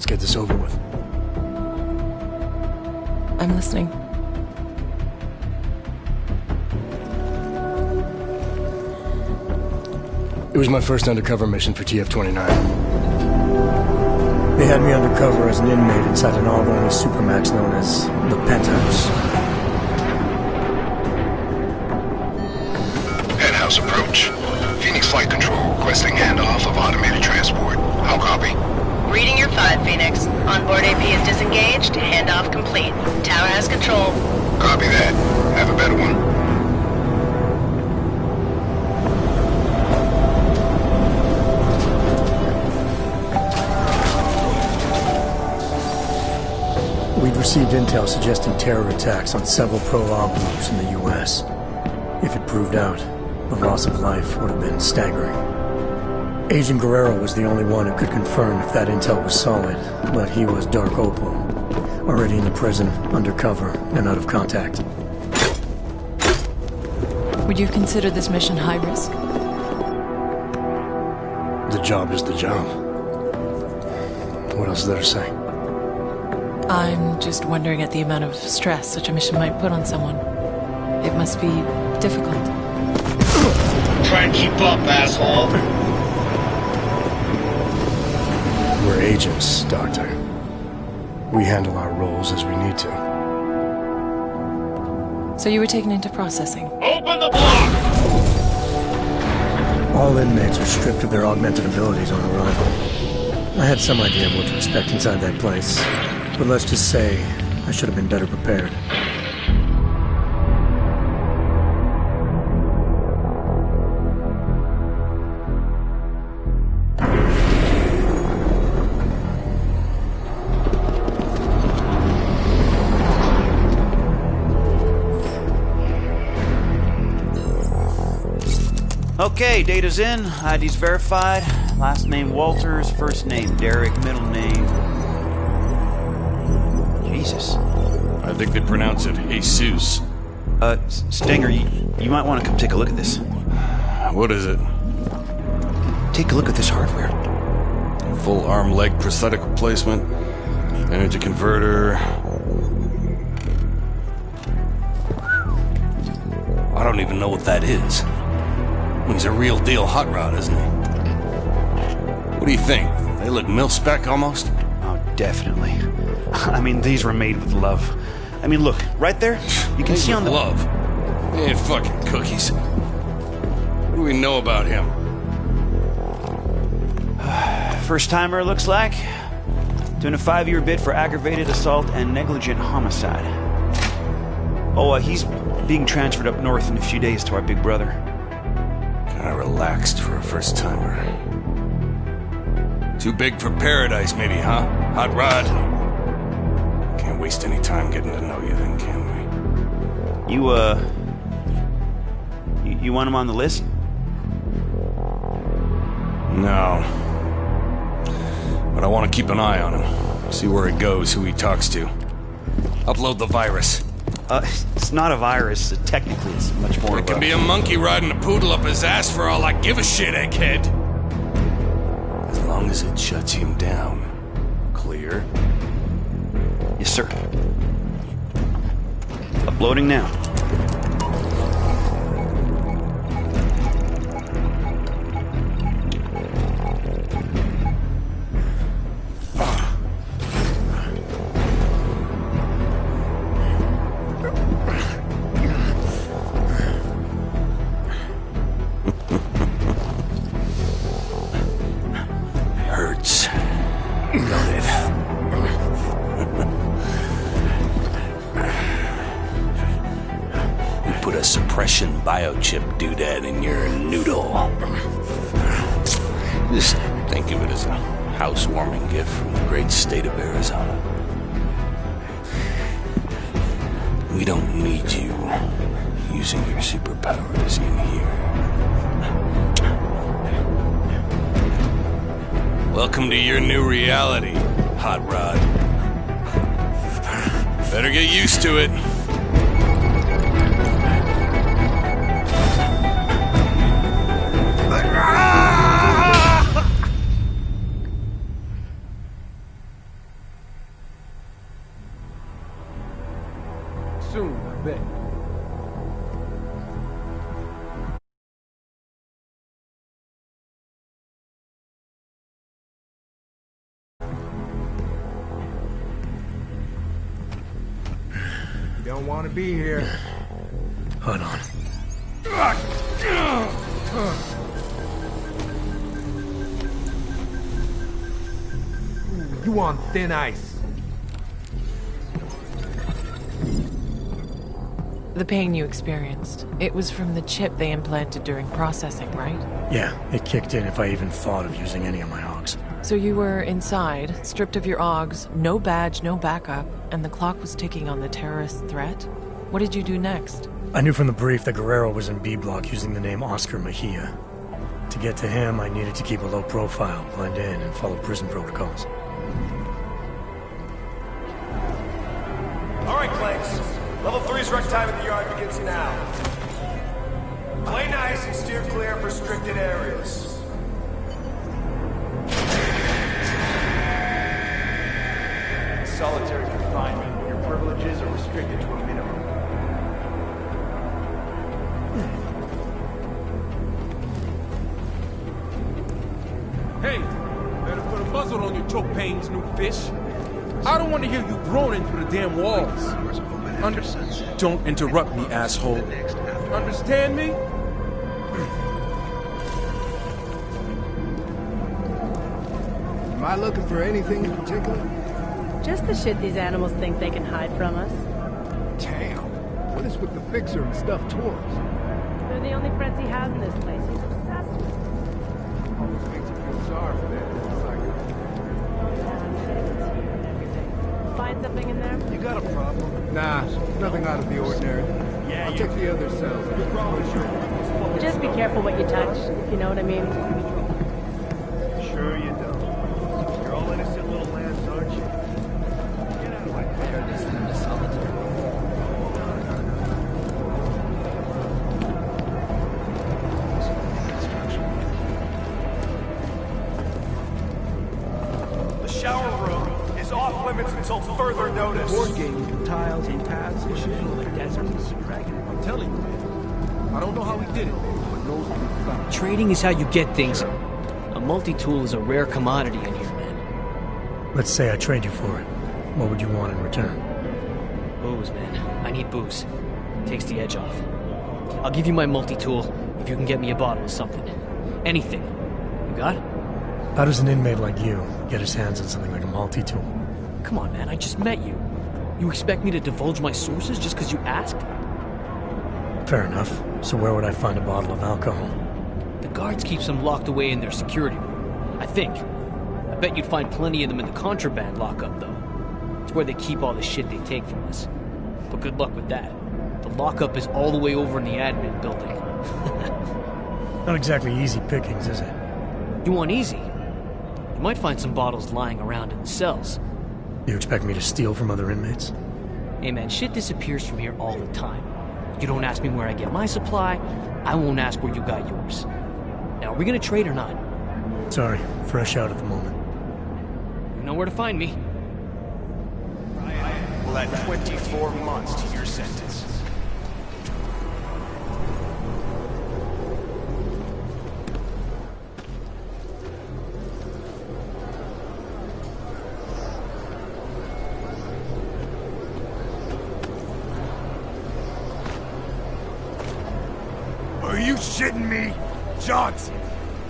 Let's get this over with. I'm listening. It was my first undercover mission for TF-29. They had me undercover as an inmate inside an all-only supermax known as the Penthouse. Penthouse approach. Phoenix Flight Control requesting handoff of automated transport. How copy? Reading your 5, Phoenix. Onboard AP is disengaged. Handoff complete. Tower has control. Copy that. Have a better one. We'd received intel suggesting terror attacks on several pro-law groups in the U.S. If it proved out, the loss of life would have been staggering. Agent Guerrero was the only one who could confirm if that intel was solid, but he was Dark Opal, already in the prison, undercover, and out of contact. Would you consider this mission high risk? The job is the job. What else is there to say? I'm just wondering at the amount of stress such a mission might put on someone. It must be difficult. Try and keep up, asshole. We're agents, Doctor. We handle our roles as we need to. So you were taken into processing? Open the block! All inmates are stripped of their augmented abilities on arrival. I had some idea of what to expect inside that place, but let's just say I should have been better prepared. Okay, data's in, ID's verified. Last name Walters, first name Derek, middle name... Jesus. I think they pronounce it Jesus. Stinger, you might want to come take a look at this. What is it? Take a look at this hardware. Full arm-leg prosthetic replacement, energy converter. I don't even know what that is. He's a real deal hot rod, isn't he? What do you think? They look mil-spec almost? Oh, definitely. I mean, these were made with love. I mean, look, right there, you can see on the... Love? They ain't fucking cookies. What do we know about him? First-timer, looks like. Doing a 5-year bid for aggravated assault and negligent homicide. Oh, he's being transferred up north in a few days to our big brother. Kinda relaxed for a first-timer. Too big for paradise, maybe, huh? Hot rod? Can't waste any time getting to know you then, can we? You want him on the list? No. But I want to keep an eye on him. See where he goes, who he talks to. Upload the virus. It's not a virus. Technically, it's much more It can be a monkey riding a poodle up his ass for all I give a shit, egghead. As long as it shuts him down. Clear? Yes, sir. Uploading now. Hurts. Don't it? We put a suppression biochip doodad in your noodle. Just think of it as a housewarming gift from the great state of Arizona. We don't need you using your superpowers in here. Welcome to your new reality, Hot Rod. Better get used to it. soon, I bet. You don't want to be here. Hold on. You on thin ice. The pain you experienced, it was from the chip they implanted during processing, right? Yeah, it kicked in if I even thought of using any of my hogs. So you were inside, stripped of your augs, no badge, no backup, and the clock was ticking on the terrorist threat? What did you do next? I knew from the brief that Guerrero was in B Block using the name Oscar Mejia. To get to him, I needed to keep a low profile, blend in, and follow prison protocols. All right, Clanks. Level 3's rec time at the yard begins now. Play nice and steer clear of restricted areas. Solitary confinement. Your privileges are restricted to a minimum. Hey, better put a muzzle on your choke pains, new fish. I don't want to hear you groaning through the damn walls. Don't interrupt me, asshole. Understand me? Am I looking for anything in particular? Just the shit these animals think they can hide from us. Damn. What is with the fixer and stuffed toys? They're the only friends he has in this place. He's obsessed with them. Almost makes you feel sorry for that. It's like... Find something in there? You got a problem? Nah, nothing out of the ordinary. Yeah, I'll check the other cells. Just be careful what you touch, if you know what I mean. Sure you don't. You're all innocent little lambs, aren't you? Get out of my way. This thing is solitary. The shower room is off limits until further notice. Board game with tiles and paths and shit like deserts. I'm telling you, man. I don't know how he did it, but knows what he's about. Trading is how you get things. A multi-tool is a rare commodity in here, man. Let's say I trade you for it. What would you want in return? Booze, man. I need booze. Takes the edge off. I'll give you my multi-tool if you can get me a bottle of something. Anything. You got? How does an inmate like you get his hands on something like a multi-tool? Come on, man. I just met you. You expect me to divulge my sources just because you asked? Fair enough. So where would I find a bottle of alcohol? The guards keep some locked away in their security room. I think. I bet you'd find plenty of them in the contraband lockup, though. It's where they keep all the shit they take from us. But good luck with that. The lockup is all the way over in the admin building. Not exactly easy pickings, is it? You want easy? You might find some bottles lying around in the cells. You expect me to steal from other inmates? Hey man, shit disappears from here all the time. You don't ask me where I get my supply, I won't ask where you got yours. Now, are we gonna trade or not? Sorry, fresh out at the moment. You know where to find me. We'll add 24 months to your sentence. Are you shitting me? Johnson.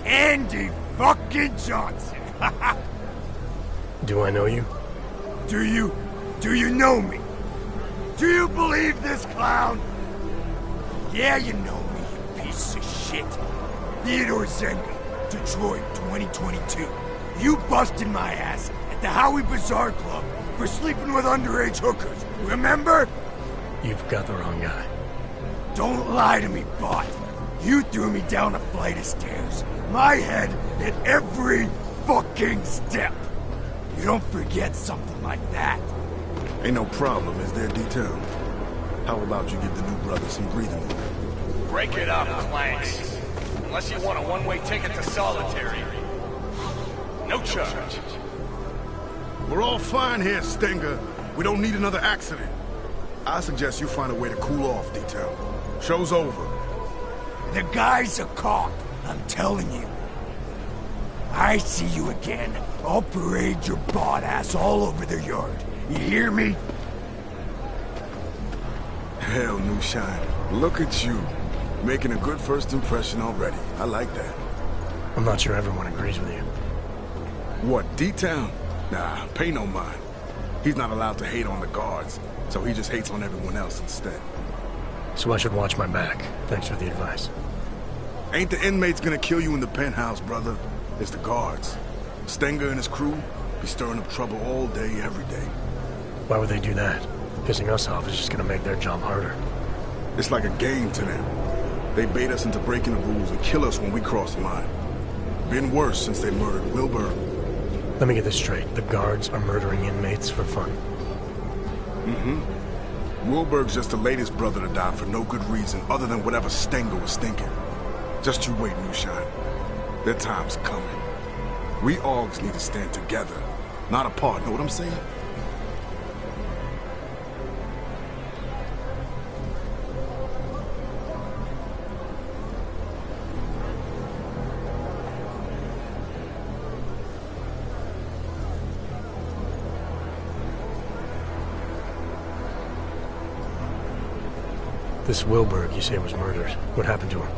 Andy fucking Johnson. Do I know you? Do you know me? Do you believe this clown? Yeah, you know me, you piece of shit. Theodore Zenga, Detroit, 2022. You busted my ass at the Howie Bazaar Club for sleeping with underage hookers, remember? You've got the wrong guy. Don't lie to me, bot. You threw me down a flight of stairs. My head at every fucking step. You don't forget something like that. Ain't no problem, is there, D-Town? How about you give the new brother some breathing room? Break it up, Clanks. Unless you want a one-way ticket to solitary. No charge. We're all fine here, Stinger. We don't need another accident. I suggest you find a way to cool off, Detail. Show's over. The guy's a cop, I'm telling you. I see you again, I'll parade your bot ass all over the yard. You hear me? Hell, New Shine. Look at you. Making a good first impression already. I like that. I'm not sure everyone agrees with you. What, D-Town? Nah, pay no mind. He's not allowed to hate on the guards, so he just hates on everyone else instead. So I should watch my back. Thanks for the advice. Ain't the inmates gonna kill you in the penthouse, brother. It's the guards. Stenger and his crew be stirring up trouble all day, every day. Why would they do that? Pissing us off is just gonna make their job harder. It's like a game to them. They bait us into breaking the rules and kill us when we cross the line. Been worse since they murdered Wilbur. Let me get this straight. The guards are murdering inmates for fun. Mm-hmm. Wilbur's just the latest brother to die for no good reason other than whatever Stenger was thinking. Just you wait, New Shine. Their time's coming. We Augs need to stand together, not apart, know what I'm saying? This Wilbur, you say, was murdered. What happened to him?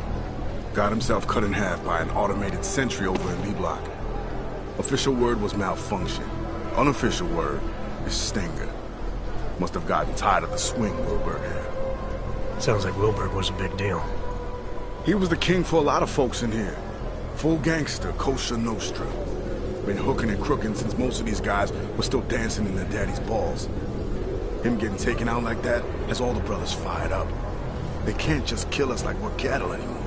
Got himself cut in half by an automated sentry over in B-Block. Official word was malfunction. Unofficial word is Stenger. Must have gotten tired of the swing Wilbur had. Sounds like Wilbur was a big deal. He was the king for a lot of folks in here. Full gangster, kosher nostra. Been hooking and crooking since most of these guys were still dancing in their daddy's balls. Him getting taken out like that has all the brothers fired up. They can't just kill us like we're cattle anymore.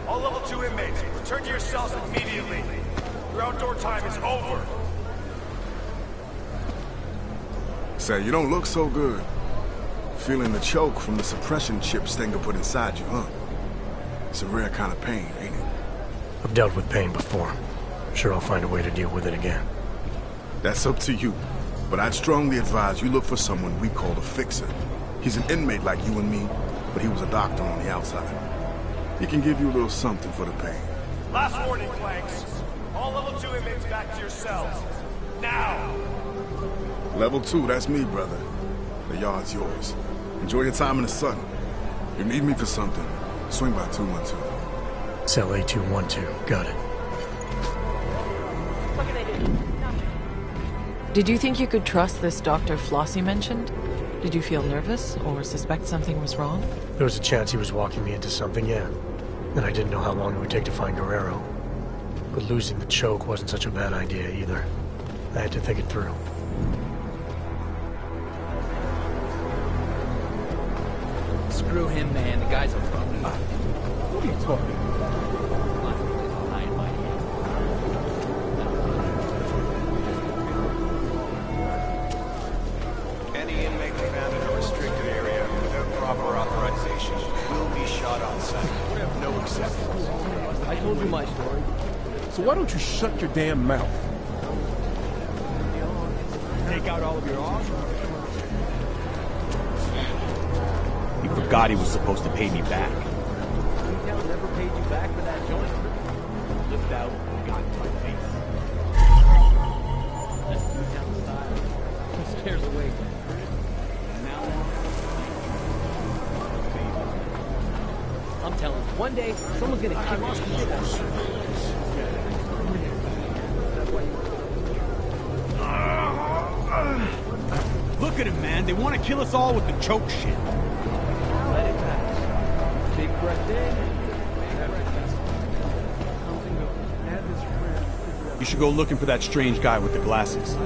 All level 2 inmates, return to your cells immediately. Your outdoor time is over. Say, you don't look so good. Feeling the choke from the suppression chip Stenger put inside you, huh? It's a rare kind of pain, ain't it? I've dealt with pain before. Sure, I'll find a way to deal with it again. That's up to you. But I'd strongly advise you look for someone we call a fixer. He's an inmate like you and me, but he was a doctor on the outside. He can give you a little something for the pain. Last warning, Clanks. All level 2 inmates back to your cells. Now! Level 2, that's me, brother. The yard's yours. Enjoy your time in the sun. If you need me for something, swing by 212. Cell A212. Got it. Did you think you could trust this Dr. Flossie mentioned? Did you feel nervous or suspect something was wrong? There was a chance he was walking me into something, yeah. And I didn't know how long it would take to find Guerrero. But losing the choke wasn't such a bad idea either. I had to think it through. Screw him, man. The guy's a problem. What are you talking about? Any inmate found in a restricted area without proper authorization will be shot on sight. We have no exceptions. I told you my story. So why don't you shut your damn mouth? Take out all of your arms. He forgot he was supposed to pay me back. Detail never paid you back for that joint. Flipped out, got in my face. That's Detail style. He scares away. Now I'm telling you, one day someone's gonna kick the shit out of you. Look at him, man. They want to kill us all with the choke shit. Let it pass. Big breath in. You should go looking for that strange guy with the glasses. I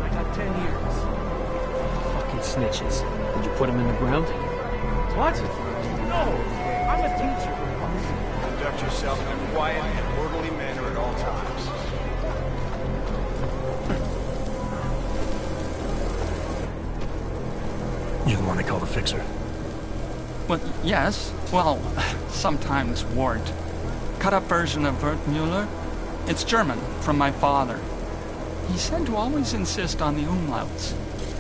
got 10 years. Fucking snitches. Did you put him in the ground? What? No! I'm a teacher. Conduct yourself in a quiet and orderly manner at all times. You're the one they call the fixer. Well, yes. Well, sometimes Wart. Cut-up version of Bert Mueller. It's German, from my father. He said to always insist on the umlauts.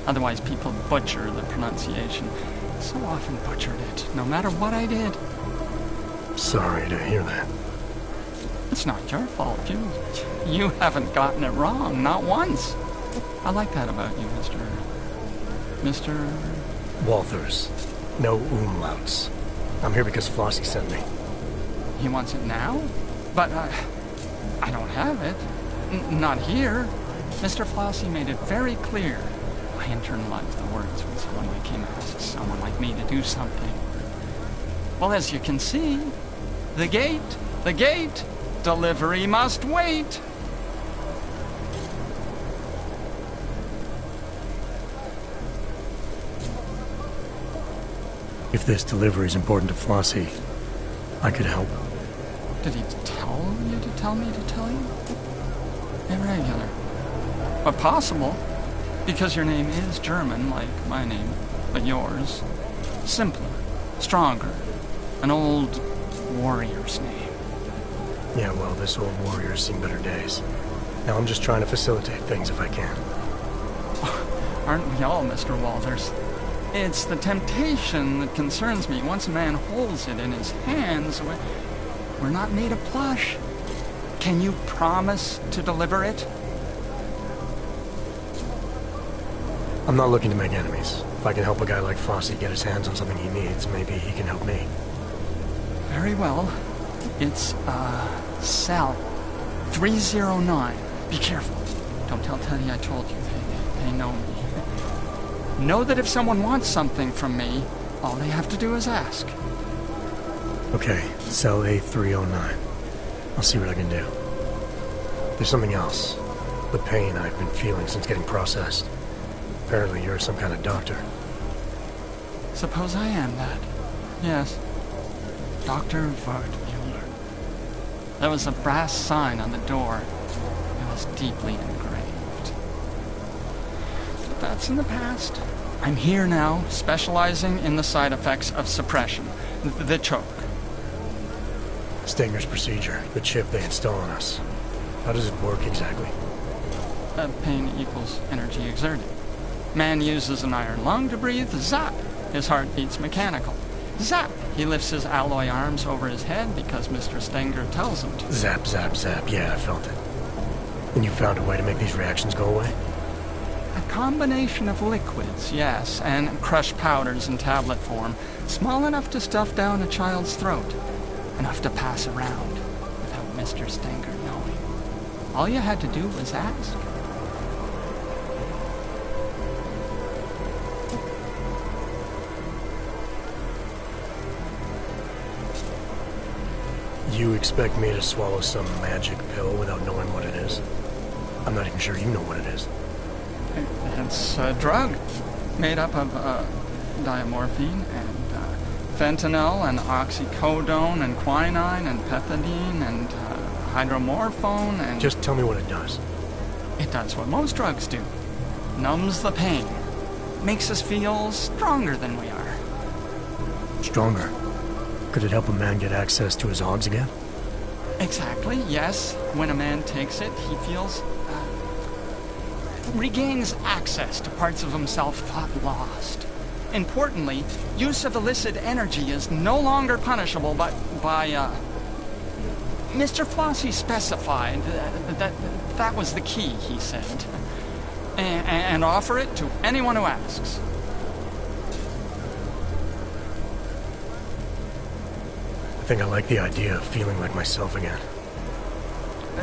Otherwise people butcher the pronunciation. So often butchered it, no matter what I did. Sorry to hear that. It's not your fault. You haven't gotten it wrong, not once. I like that about you, Mr. Walters. No umlauts. I'm here because Flossie sent me. He wants it now? But I don't have it. Not here. Mr. Flossie made it very clear. I internalized the words when someone came and asked someone like me to do something. Well, as you can see, the gate, delivery must wait. If this delivery is important to Flossie, I could help. Did he tell you to tell me to tell you? Irregular. But possible, because your name is German, like my name, but yours. Simpler, stronger, an old warrior's name. Yeah, well, this old warrior's seen better days. Now I'm just trying to facilitate things if I can. Aren't we all, Mr. Walters? It's the temptation that concerns me. Once a man holds it in his hands, we're not made of plush. Can you promise to deliver it? I'm not looking to make enemies. If I can help a guy like Flossie get his hands on something he needs, maybe he can help me. Very well. It's, cell 309. Be careful. Don't tell Teddy I told you. They know me. Know that if someone wants something from me, all they have to do is ask. Okay, cell A309. I'll see what I can do. There's something else. The pain I've been feeling since getting processed. Apparently you're some kind of doctor. Suppose I am that. Yes. Dr. Wertmuller. There was a brass sign on the door. It was deeply engraved. But that's in the past. I'm here now, specializing in the side effects of suppression. The choke. Stenger's procedure, the chip they install on us. How does it work exactly? Pain equals energy exerted. Man uses an iron lung to breathe. Zap! His heart beats mechanical. Zap! He lifts his alloy arms over his head because Mr. Stenger tells him to. Zap, zap, zap. Yeah, I felt it. And you found a way to make these reactions go away? A combination of liquids, yes, and crushed powders in tablet form, small enough to stuff down a child's throat, enough to pass around without Mr. Stenger knowing. All you had to do was ask. You expect me to swallow some magic pill without knowing what it is? I'm not even sure you know what it is. It's a drug made up of diamorphine and fentanyl and oxycodone and quinine and pethidine and hydromorphone and... Just tell me what it does. It does what most drugs do. Numbs the pain. Makes us feel stronger than we are. Stronger? Could it help a man get access to his hogs again? Exactly, yes. When a man takes it, he feels... regains access to parts of himself thought lost. Importantly, use of illicit energy is no longer punishable by Mr. Flossie specified that was the key, he said. And offer it to anyone who asks. I think I like the idea of feeling like myself again.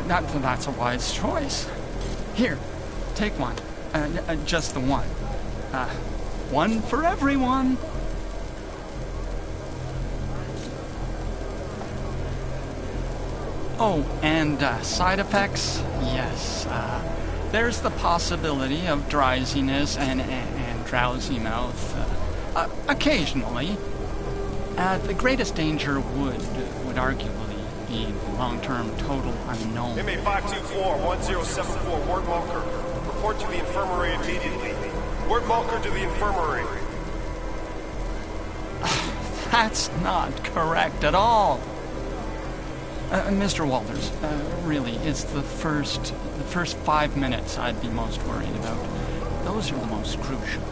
That's a wise choice. Here, take one. Just the one. One for everyone. Oh, and side effects? Yes. There's the possibility of drowsiness and drowsy mouth. Occasionally. The greatest danger would arguably be long-term total unknown. Inmate 524-1074, Ward Mulker. Report to the infirmary immediately. Ward Mulker to the infirmary. That's not correct at all. Mr. Walters, really, it's the first 5 minutes I'd be most worried about. Those are the most crucial.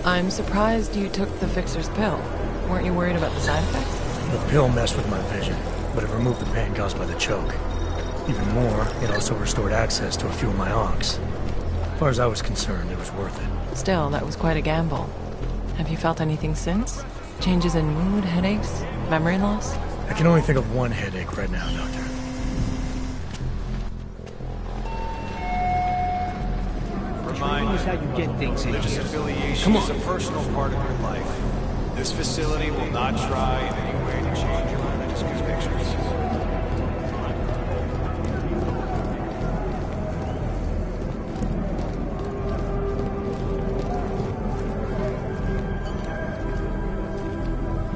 I'm surprised you took the fixer's pill. Weren't you worried about the side effects? The pill messed with my vision, but it removed the pain caused by the choke. Even more, it also restored access to a few of my onks. As far as I was concerned, it was worth it. Still, that was quite a gamble. Have you felt anything since? Changes in mood, headaches, memory loss? I can only think of one headache right now, Doctor. Remind Here's how you get things in. religious affiliation is a personal part of your life. This facility will not try in any way to change your religious convictions.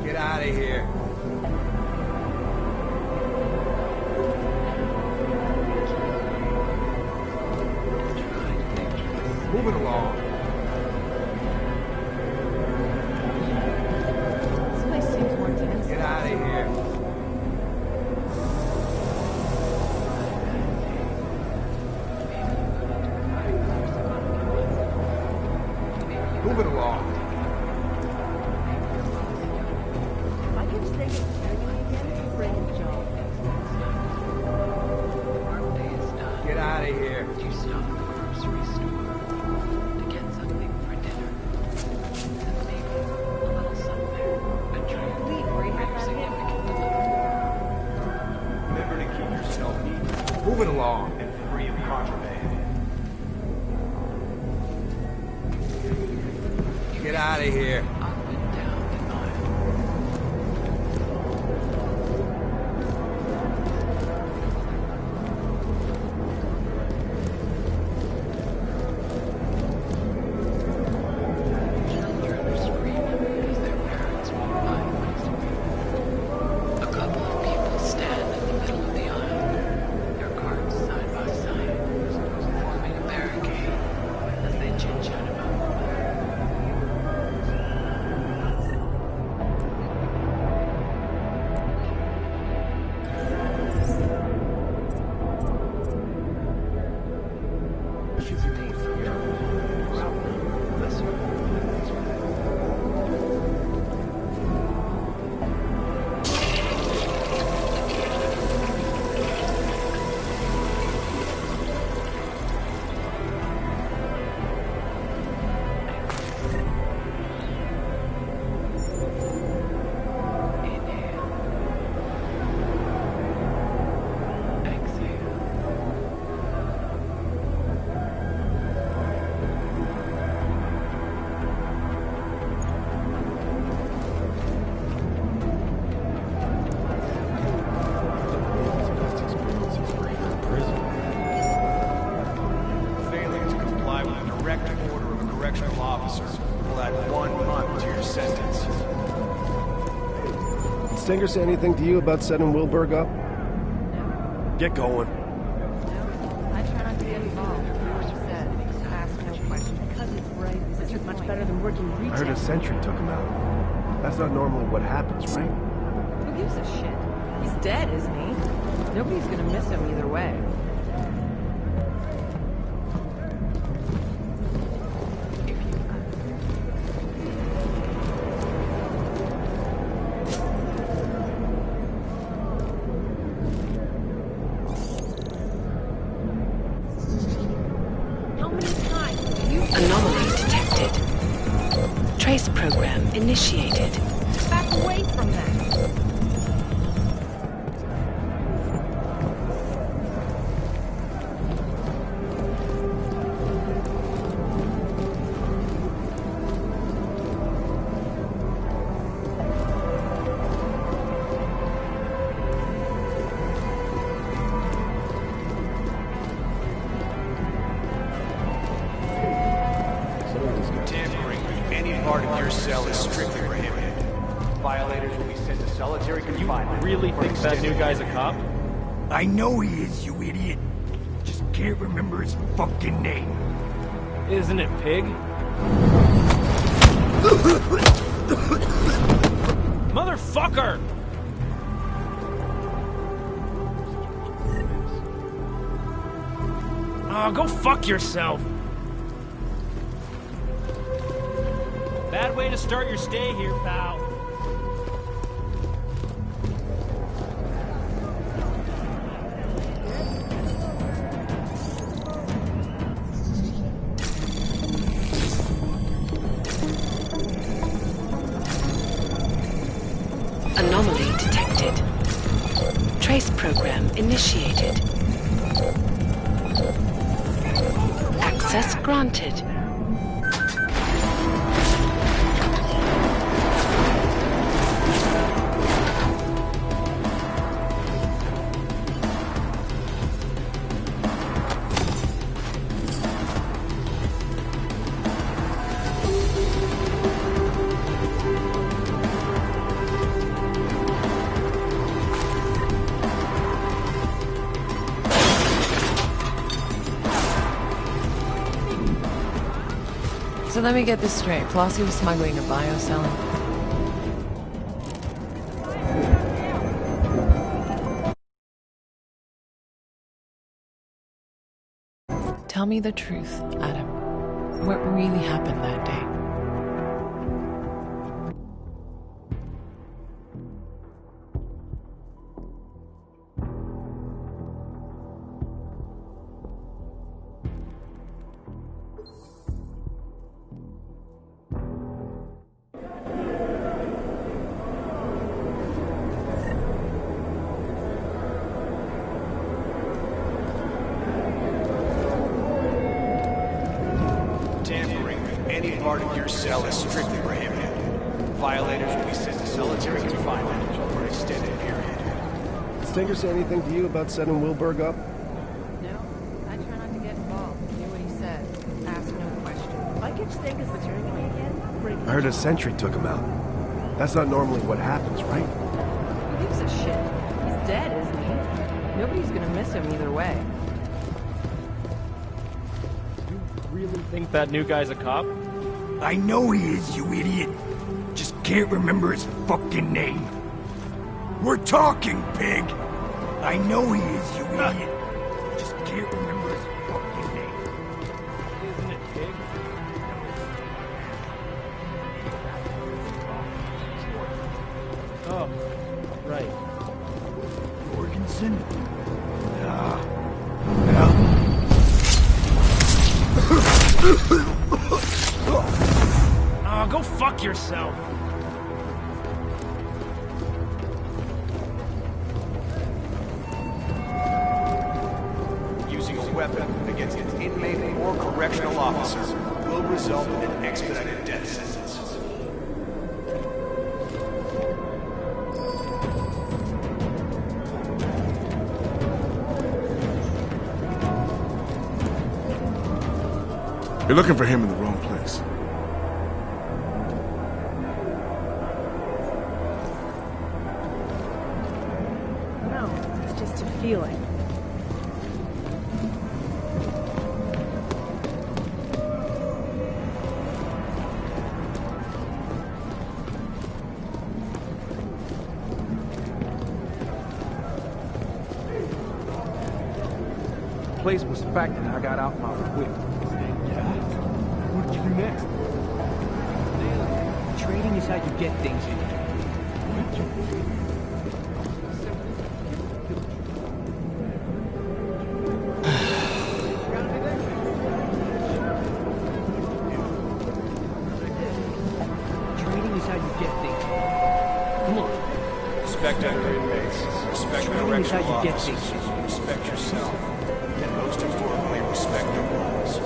Get out of here. Moving along. This place seems more tense. Get out of here. Moving along. If I can stay again, bring a job. Get out of here. You stop at the grocery store to get something for dinner. And maybe a little somewhere. A drink. Significant delivery. Remember to keep yourself neat Moving along. and free of contraband. Get out of here. Up and down the aisle. Children are screaming as their parents walk by once a week. A couple of people stand in the middle of the aisle, their carts side by side, forming a barricade as they chit-chat about the weather. Failing to comply with a direct order of a correctional officer will add 1 month to your sentence. Did Stinger say anything to you about setting Wilberg up? Get going. I try not to get involved. Like you said, ask no questions. Because it's right. This is much better than working retail. I heard a sentry took him out. That's not normally what happens, right? Who gives a shit? He's dead, isn't he? Nobody's gonna miss him either way. Anomaly detected. Trace probe detected. Back away from that. Tampering with any part of your cell is strictly prohibited. Violators will be sent to solitary confinement. Really think that new guy's a cop? I know he is, you idiot. Just can't remember his fucking name. Isn't it Pig? Motherfucker! Oh, go fuck yourself! Bad way to start your stay here, pal. Anomaly detected. Trace program initiated. Access granted. So let me get this straight. Flossie was smuggling or bio-selling. Tell me the truth, Adam. What really happened that day? Tampering with any part of your cell is strictly prohibited. Violators will be sent to solitary confinement for an extended period. Did Stinker say anything to you about setting Wilburg up? No, I try not to get involved. Do what he says. Ask no questions. If I catch Stinker's returning me again, I'll bring him. I heard a sentry took him out. That's not normally what happens, right? Who gives a shit? He's dead, isn't he? Nobody's gonna miss him either way. Really think that new guy's a cop? I know he is, you idiot. Just can't remember his fucking name. We're talking, Pig. I know he is, you idiot. Just can't remember his fucking name. Isn't it Pig? Oh, right. Jorgensen? Oh, go fuck yourself. Using a weapon against an inmate or correctional officer will result in an expedited death sentence. You're looking for him in the wrong place. No, it's just a feeling. The place was packed and I got out my whip. What did you do next? Trading is how you get things in here. Trading is how you get things Come on. Respect our inmates. Respect correctional officers. Respect yourself. And most importantly, respect the rules.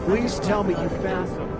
Please tell me you found something.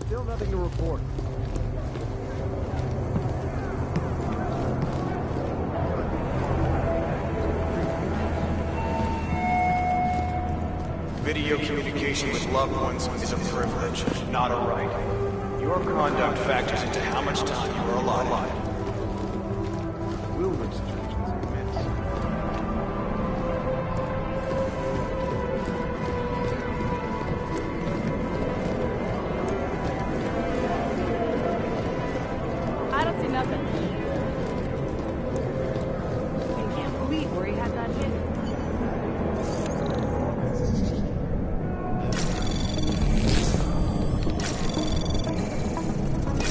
Still nothing to report. Video communication with loved ones is a privilege, not a right. Your conduct factors into how much time you are allotted. Wilbur's situations are immense. I don't see nothing. I can't believe where he had that hit.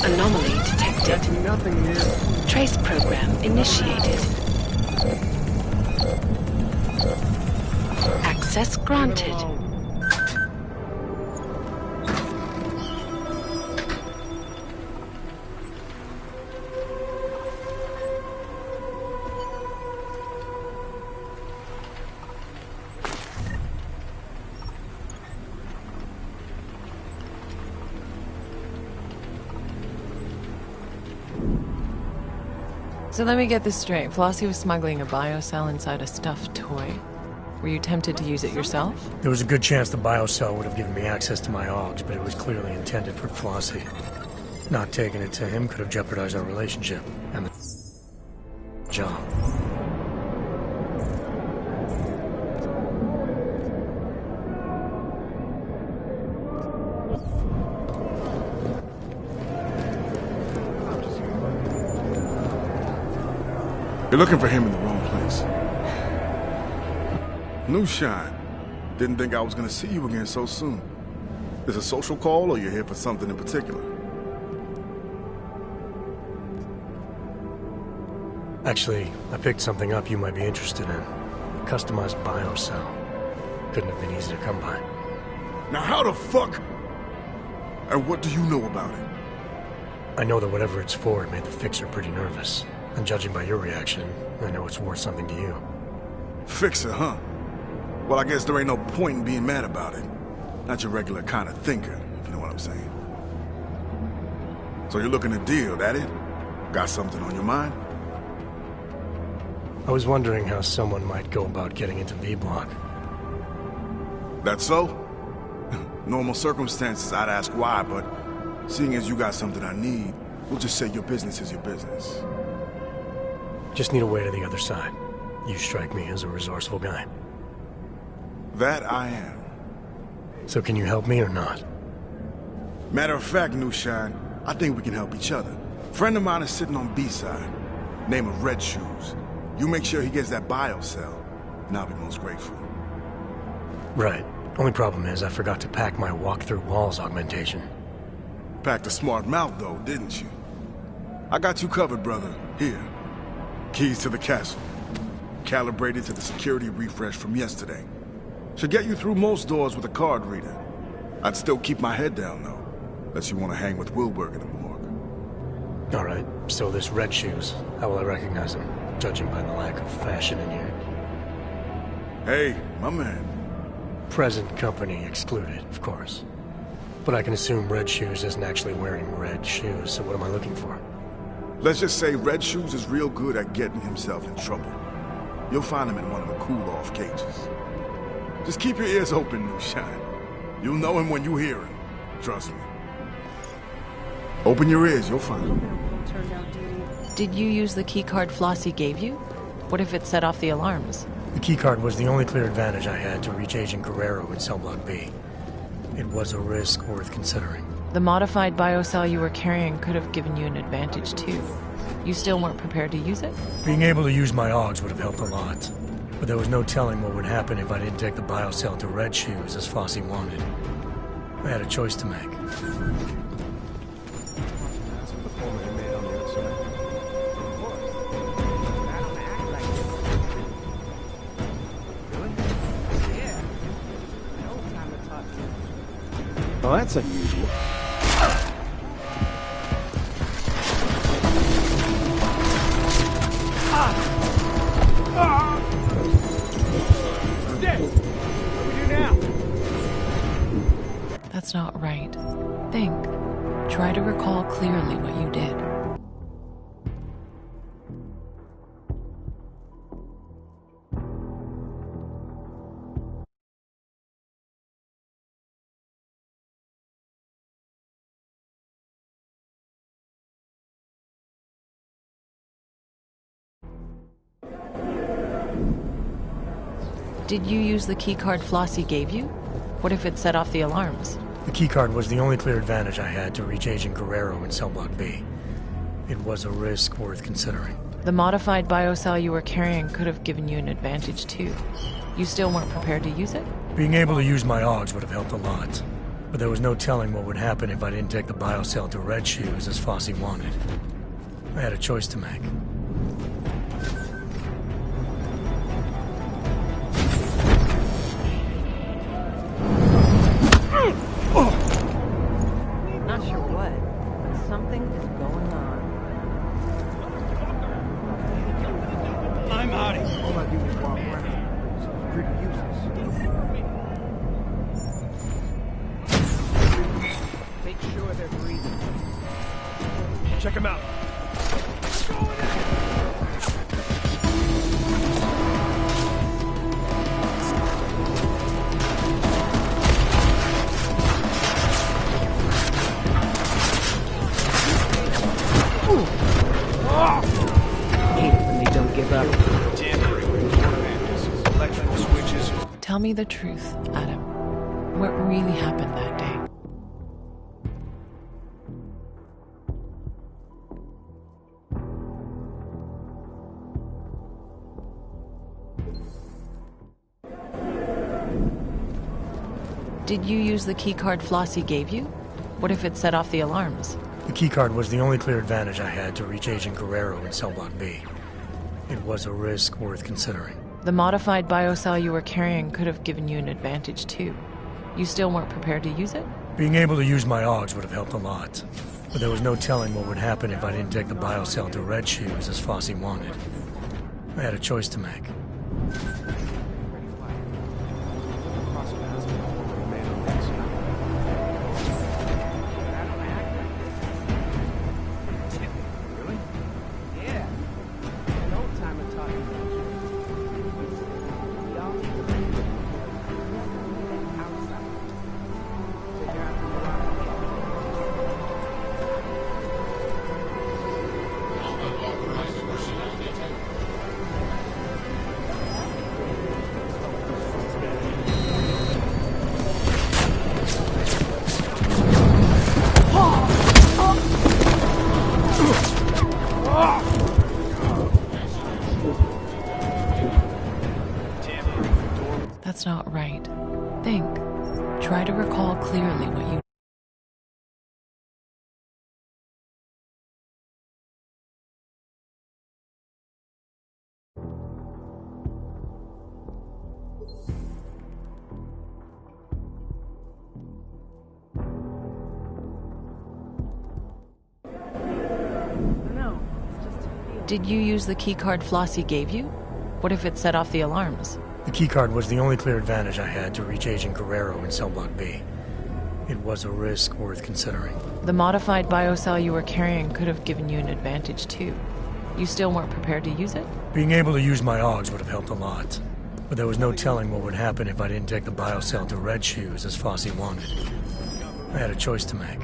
Anomaly detected. Nothing here. Trace program initiated. Access granted. So let me get this straight. Flossie was smuggling a biocell inside a stuffed toy. Were you tempted to use it yourself? There was a good chance the biocell would have given me access to my AUGs, but it was clearly intended for Flossie. Not taking it to him could have jeopardized our relationship and the job. You're looking for him in the wrong place. New shine. Didn't think I was gonna see you again so soon. Is it a social call or you're here for something in particular? Actually, I picked something up you might be interested in. A customized biocell. Couldn't have been easy to come by. Now how the fuck? And what do you know about it? I know that whatever it's for, it made the fixer pretty nervous. And judging by your reaction, I know it's worth something to you. Fixer, huh? Well, I guess there ain't no point in being mad about it. Not your regular kind of thinker, if you know what I'm saying. So you're looking to deal, that it? Got something on your mind? I was wondering how someone might go about getting into V-Block. That so? Normal circumstances, I'd ask why, but seeing as you got something I need, we'll just say your business is your business. Just need a way to the other side. You strike me as a resourceful guy. That I am. So can you help me or not? Matter of fact, New Shine, I think we can help each other. Friend of mine is sitting on B-side. Name of Red Shoes. You make sure he gets that biocell, and I'll be most grateful. Right. Only problem is I forgot to pack my walk-through walls augmentation. Packed a smart mouth, though, didn't you? I got you covered, brother. Here. Keys to the castle. Calibrated to the security refresh from yesterday. Should get you through most doors with a card reader. I'd still keep my head down, though. Unless you want to hang with Wilburg in the morgue. Alright, so this Red Shoes, how will I recognize him? Judging by the lack of fashion in here. Hey, my man. Present company excluded, of course. But I can assume Red Shoes isn't actually wearing red shoes, so what am I looking for? Let's just say Red Shoes is real good at getting himself in trouble. You'll find him in one of the cool-off cages. Just keep your ears open, New Shine. You'll know him when you hear him. Trust me. Open your ears, you'll find him. Did you use the keycard Flossie gave you? What if it set off the alarms? The keycard was the only clear advantage I had to reach Agent Guerrero in Cell Block B. It was a risk worth considering. The modified biocell you were carrying could have given you an advantage too. You still weren't prepared to use it? Being able to use my AUGs would have helped a lot. But there was no telling what would happen if I didn't take the biocell to Red Shoes as Flossie wanted. I had a choice to make. Oh, that's unusual. That's not right. Think. Try to recall clearly what you did. Did you use the keycard Flossie gave you? What if it set off the alarms? The keycard was the only clear advantage I had to reach Agent Guerrero in Cell Block B. It was a risk worth considering. The modified biocell you were carrying could have given you an advantage too. You still weren't prepared to use it? Being able to use my AUGs would have helped a lot. But there was no telling what would happen if I didn't take the biocell to Red Shoes as Flossie wanted. I had a choice to make. Not sure what, but something is going on. I'm out of here. All I do is walk around. So it's pretty useless. Make sure they're breathing. Check him out. Tell me the truth, Adam. What really happened that day? Did you use the keycard Flossie gave you? What if it set off the alarms? The keycard was the only clear advantage I had to reach Agent Guerrero in Cell Block B. It was a risk worth considering. The modified biocell you were carrying could have given you an advantage too. You still weren't prepared to use it? Being able to use my AUGs would have helped a lot. But there was no telling what would happen if I didn't take the biocell to Red Shoes as Flossie wanted. I had a choice to make. That's not right. Think. Try to recall clearly what you... Did you use the keycard Flossie gave you? What if it set off the alarms? The keycard was the only clear advantage I had to reach Agent Guerrero in Cell Block B. It was a risk worth considering. The modified biocell you were carrying could have given you an advantage too. You still weren't prepared to use it? Being able to use my AUGs would have helped a lot. But there was no telling what would happen if I didn't take the biocell to Red Shoes as Fosse wanted. I had a choice to make.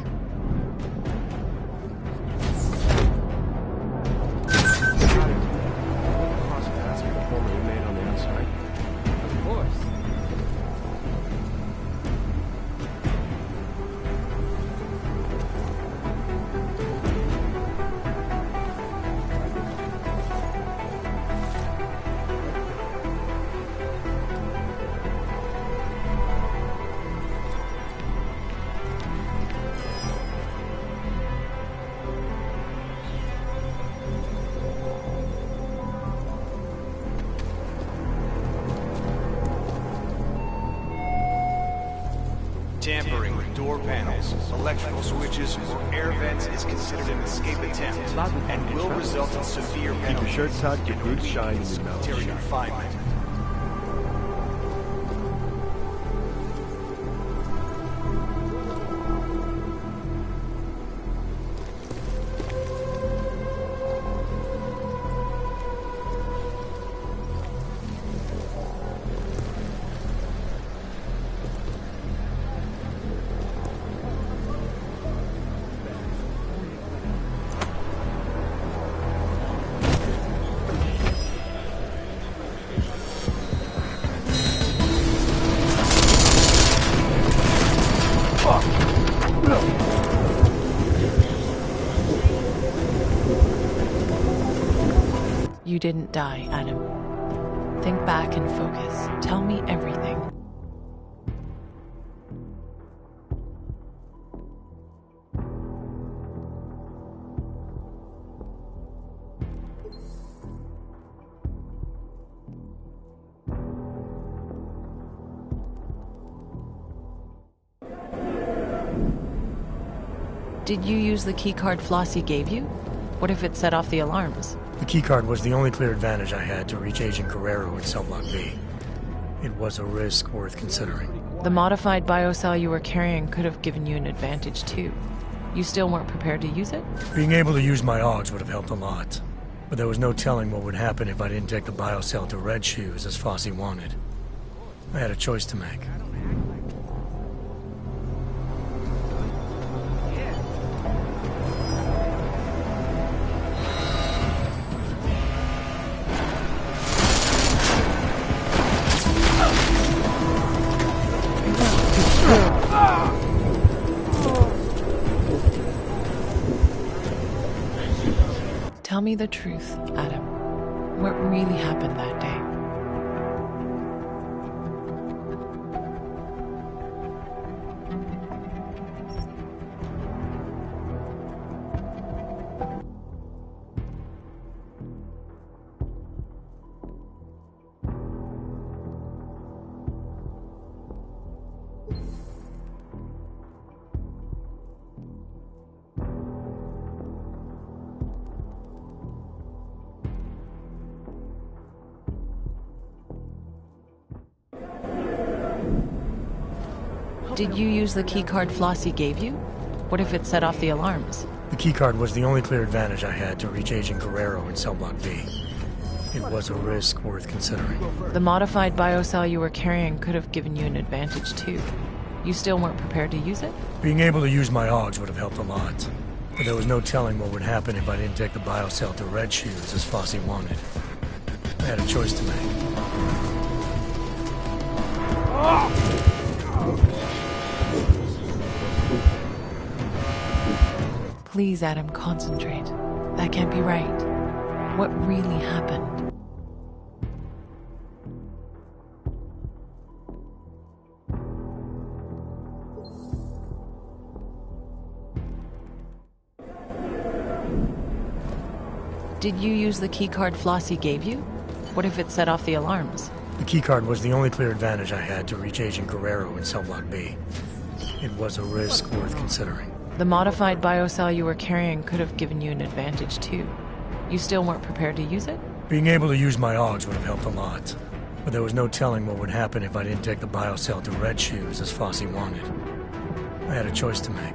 Of course. Tampering with door panels, electrical switches, or air vents is considered an escape attempt and will result in severe penalties. Keep your shirt tucked, your boots shine, and your mouth Military shut. confinement. You didn't die, Adam. Think back and focus. Tell me everything. Did you use the keycard Flossie gave you? What if it set off the alarms? The keycard was the only clear advantage I had to reach Agent Guerrero in Cell Block B. It was a risk worth considering. The modified biocell you were carrying could have given you an advantage too. You still weren't prepared to use it? Being able to use my AUGs would have helped a lot. But there was no telling what would happen if I didn't take the biocell to Red Shoes as Fosse wanted. I had a choice to make. Tell me the truth, Adam. What really happened that day? Did you use the keycard Flossie gave you? What if it set off the alarms? The keycard was the only clear advantage I had to reach Agent Guerrero in Cell Block B. It was a risk worth considering. The modified biocell you were carrying could have given you an advantage too. You still weren't prepared to use it? Being able to use my AUGs would have helped a lot. But there was no telling what would happen if I didn't take the biocell to Red Shoes as Fosse wanted. I had a choice to make. Please, Adam, concentrate. That can't be right. What really happened? Did you use the keycard Flossie gave you? What if it set off the alarms? The keycard was the only clear advantage I had to reach Agent Guerrero in Cell Block B. It was a risk worth considering. The modified biocell you were carrying could have given you an advantage too. You still weren't prepared to use it? Being able to use my AUGs would have helped a lot. But there was no telling what would happen if I didn't take the biocell to Red Shoes as Fosse wanted. I had a choice to make.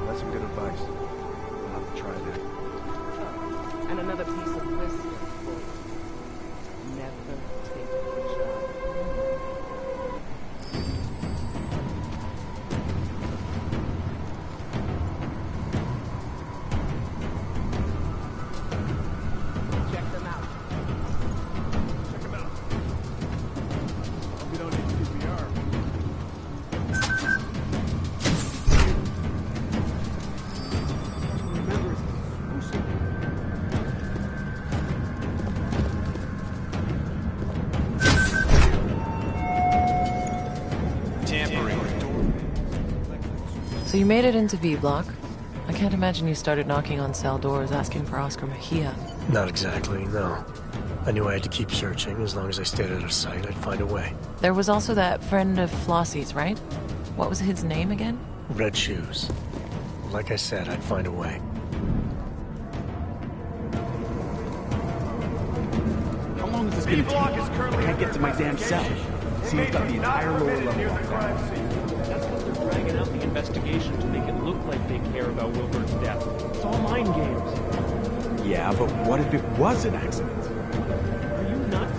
That's some good advice. I'll have to try that. And another piece of wisdom. Never take a job. Check them out. Check them out. We don't need CPR. Remember, it's exclusive. So you made it into B Block. I can't imagine you started knocking on cell doors asking for Oscar Mejia. Not exactly, no. I knew I had to keep searching. As long as I stayed out of sight, I'd find a way. There was also that friend of Flossie's, right? What was his name again? Red Shoes. Like I said, I'd find a way. How long is this gonna take? I can't get to my damn cell. Seems got the entire lower level locked down. That's because they're dragging out the investigation to make it look like they care about Wilbur's death. It's all mind games. Yeah, but what if it was an accident? Are you nuts?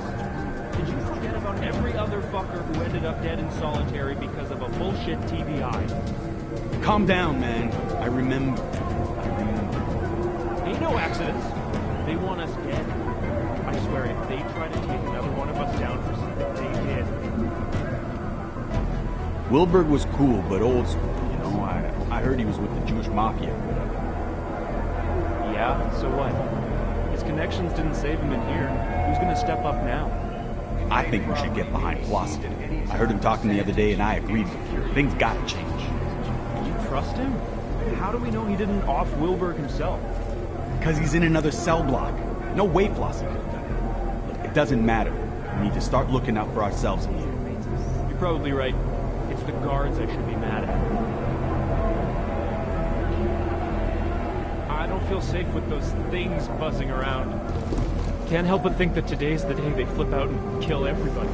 Did you forget about every other fucker who ended up dead in solitary because of a bullshit TBI? Calm down, man. I remember. Ain't no accidents. They want us dead. I swear, if they try to take another one of us down for something they did. Wilbur was cool, but old school, you know? I heard he was with the Jewish mafia. Yeah, so what? His connections didn't save him in here. Who's gonna step up now? I think we should get behind Flossie. I heard him talking the other day, and I agreed with you. Things gotta change. You trust him? How do we know he didn't off Wilbur himself? Because he's in another cell block. No way Flossie could have done it. Look, it doesn't matter. We need to start looking out for ourselves in here. You're probably right. It's the guards I should be mad at. I don't feel safe with those things buzzing around. Can't help but think that today's the day they flip out and kill everybody.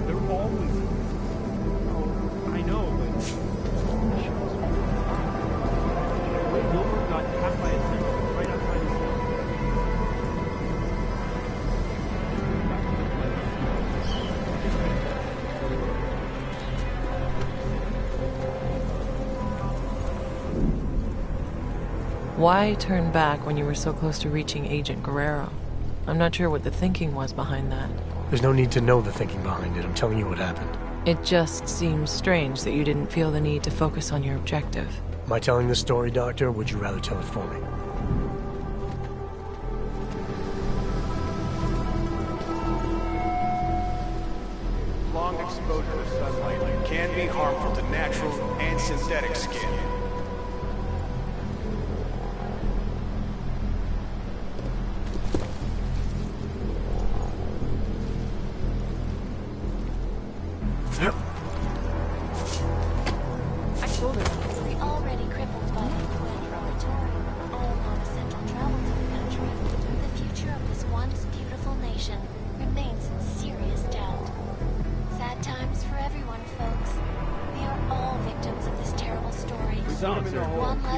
They're always... Oh, I know, but... The way Wilbur got tapped by a sentry right outside his cell. Why turn back when you were so close to reaching Agent Guerrero? I'm not sure what the thinking was behind that. There's no need to know the thinking behind it. I'm telling you what happened. It just seems strange that you didn't feel the need to focus on your objective. Am I telling this story, Doctor, or would you rather tell it for me? Long exposure to sunlight can be harmful to natural and synthetic skin. I told her. The already crippled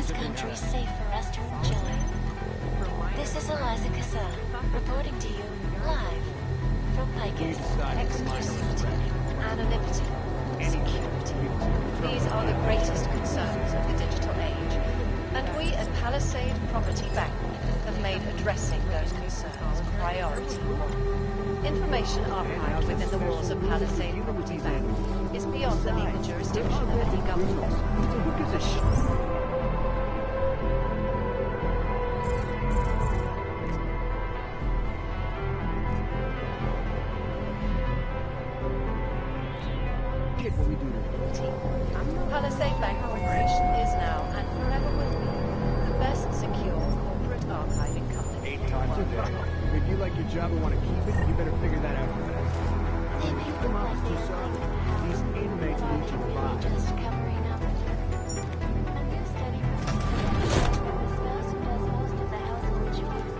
civilized country safe for us to enjoy. This is Eliza Kassa, reporting to you live from Picus. Exclusivity, anonymity, security. These are the greatest concerns of the digital age. And we at Palisade Property Bank have made addressing those concerns a priority. Information archived within the walls of Palisade Property Bank is beyond the legal jurisdiction of any government. Who gives a shit? What we do to Palisade Bank Corporation is now and forever will be the best secure corporate archiving company. 8 times a day. If you like your job and want to keep it, you better figure that out fast. Keep them up to some. These inmates need to lie. Just covering up. A new study the spouse who does most of the household chores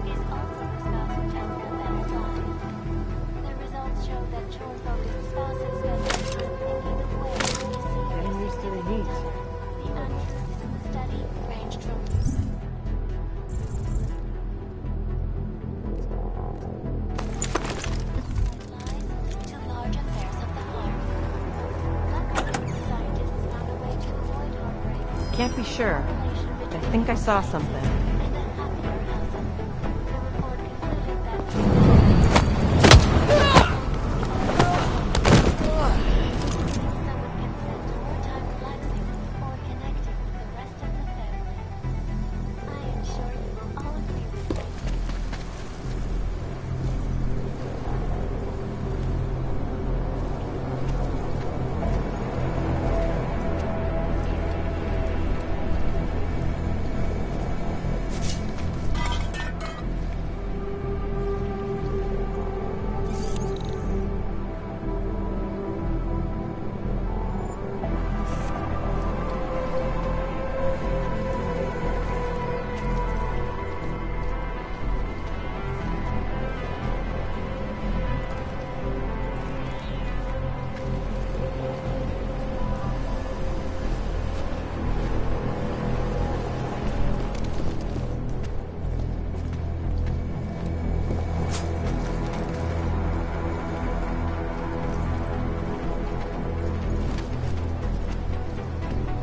is also the spouse who tells the best lies. The results show that chore-focused spouses spend their time thinking of ways to deceive Getting used to the heat. the answers in the study ranged from to large affairs of the heart. Luckily, scientists found a way to avoid heartbreak. Can't be sure. I think I saw something.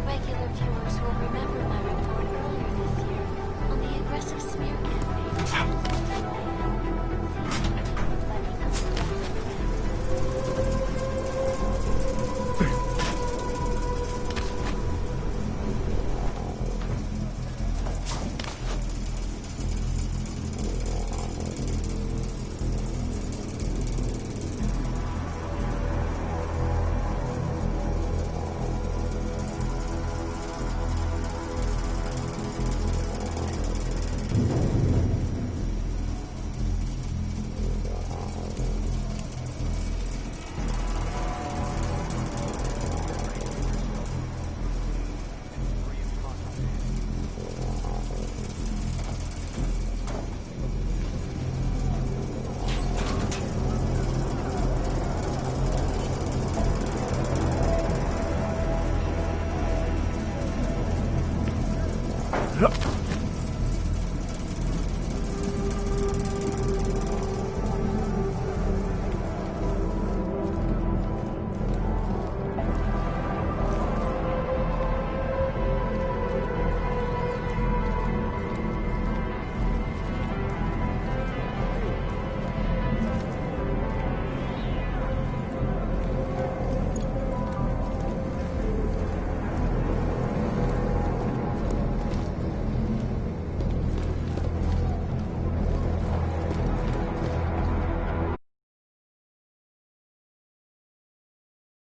Regular viewers will remember my report earlier this year on the aggressive smear campaign.